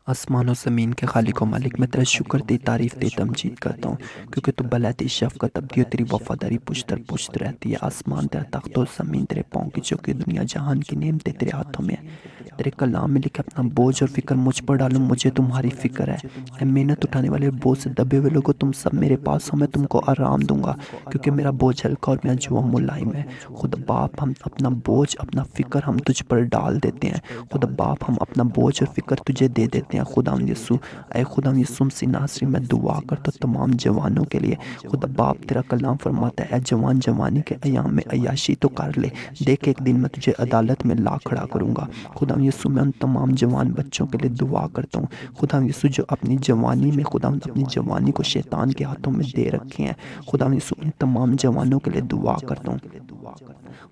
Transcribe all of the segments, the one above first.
آسمان و زمین کے خالق و مالک، میں تیرا شکر تے تعریف تے تمجید کرتا ہوں کیونکہ تو بلائے شفقت ابدی و تیری وفاداری پشت پشت رہتی ہے۔ آسمان تیرا تخت و زمین تیرے پاؤں کی چوکی، دنیا جہان کی نعمتیں تیرے ہاتھوں میں ہیں۔ تیرے کلام میں لکھے اپنا بوجھ اور فکر مجھ پر ڈالو، مجھے تمہاری فکر ہے۔ اے محنت اٹھانے والے بوجھ سے دبے ہوئے لوگوں، تم سب میرے پاس ہو، میں تم کو آرام دوں گا کیونکہ میرا بوجھ ہلکا اور میرا جوام ملائم ہے۔ خدا باپ، ہم اپنا بوجھ اپنا فکر ہم تجھ پر ڈال دیتے ہیں۔ خدا باپ، ہم اپنا بوجھ اور فکر تجھے دے دیتے ہیں۔ خدا یسوع، اے خدا یسوع مسیح ناصری، میں دعا کرتا ہوں تمام جوانوں کے لیے۔ خدا باپ، تیرا کلام فرماتا ہے اے جوان جوانی کے ایام میں عیاشی تو کر لے، دیکھ ایک دن میں تجھے عدالت میں لا کھڑا کروں گا۔ خدا یسوع، میں ان تمام جوان بچوں کے لیے دعا کرتا ہوں خدا یسوع جو اپنی جوانی میں خدا اپنی جوانی کو شیطان کے ہاتھوں میں دے رکھے ہیں۔ خدا یسوع ان تمام جوانوں کے لیے دعا کرتا ہوں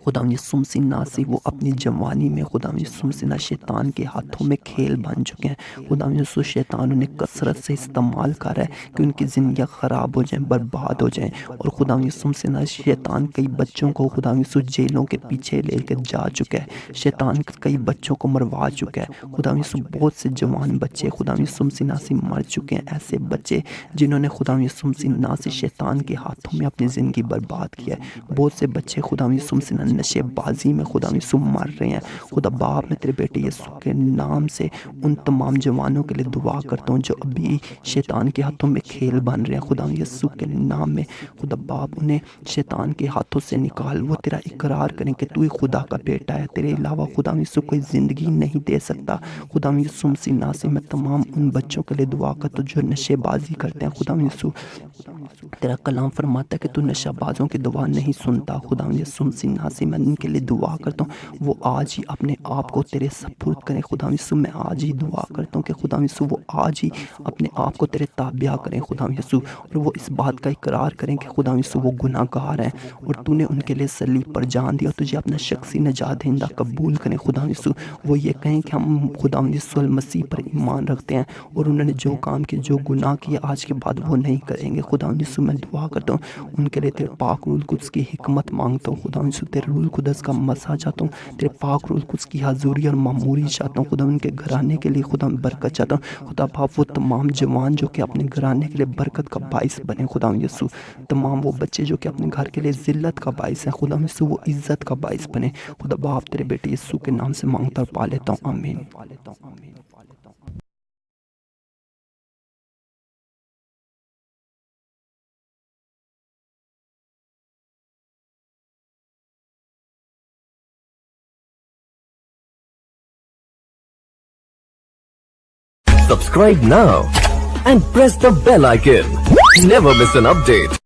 خدا یسوع مسیح ناصری، وہ اپنی جوانی میں خدا یسوع مسیح ناصری شیطان کے ہاتھوں میں کھیل بن چکے ہیں۔ خدا یسوع، شیطان انہیں کثرت سے استعمال کر رہا ہے کہ ان کی زندگیاں خراب ہو جائیں، برباد ہو جائیں، اور خدا یسوع مسیح ناصری شیطان کئی بچوں کو خدا یسوع جیلوں کے پیچھے لے کے جا چکا ہے۔ شیطان کئی بچوں کو مروا چکا ہے۔ خدا یسوع، بہت سے جوان بچے خدا یسوع مسیح ناصری مر چکے ہیں، ایسے بچے جنہوں نے خدا یسوع مسیح ناصری شیطان کے ہاتھوں میں اپنی زندگی برباد کیا ہے۔ بہت سے بچے خدا یسوع مسیح نشے بازی میں خدا یسوع مر رہے ہیں۔ خدا باپ، میں تیرے بیٹے یسوع کے نام سے ان تمام جوانوں کے لیے دعا کرتا ہوں جو ابھی شیطان کے ہاتھوں میں کھیل بن رہے ہیں۔ خدا یسوع کے نام میں خدا باپ، انہیں شیطان کے ہاتھوں سے نکال، وہ تیرا اقرار کریں کہ تو ہی خدا کا بیٹا ہے، تیرے علاوہ خدا یسوع کوئی زندگی نہیں دے سکتا۔ خدا یسوع مسیح ناصری، میں تمام ان بچوں کے لیے دعا کرتا ہوں جو نشے بازی کرتے ہیں۔ خدا یسوع، تیرا کلام فرماتا ہے کہ تو نشہ بازوں کی دعا نہیں سنتا۔ خدا یسوع مسیح ناصری، میں ان کے لیے دعا کرتا ہوں وہ آج ہی اپنے آپ کو تیرے سپرد کریں۔ خدا یسوع، میں آج ہی دعا کرتا ہوں کہ خدا یسوع وہ آج ہی اپنے آپ کو تیرے تابع کریں خدا یسوع، اور وہ اس بات کا اقرار کریں کہ خدا یسوع وہ گناہ گار ہیں اور تو نے ان کے لیے صلیب پر جان دیا، تجھے اپنا شخصی نجات دہندہ قبول کریں۔ خدا یسوع، وہ یہ کہیں کہ ہم خدا یسوع المسیح پر ایمان رکھتے ہیں اور انہوں نے جو کام کیے، جو گناہ کیے، آج کے بعد وہ نہیں کریں گے۔ خدا یسوع، میں دعا کرتا ہوں ان کے لیے تیرے پاک روح القدس کی حکمت مانگتا ہوں۔ خدا یسوع، تیرے روح القدس کا مسا چاہتا ہوں، تیرے پاک روح القدس کی حضوری اور معموری چاہتا ہوں۔ خدا ان کے گھرانے کے لیے خدا برکت چاہتا ہوں۔ خدا باپ، وہ تمام جوان جو کہ اپنے گھرانے کے لیے برکت کا باعث بنے خدا یسوع، تمام وہ بچے جو کہ اپنے گھر کے لیے ذلت کا باعث ہیں خدا یسوع، وہ عزت کا باعث بنے۔ خدا باپ، تیرے بیٹے یسوع کے نام سے مانگتا اور پا لیتا ہوں، آمین۔ Subscribe now and press the bell icon. Never miss an update.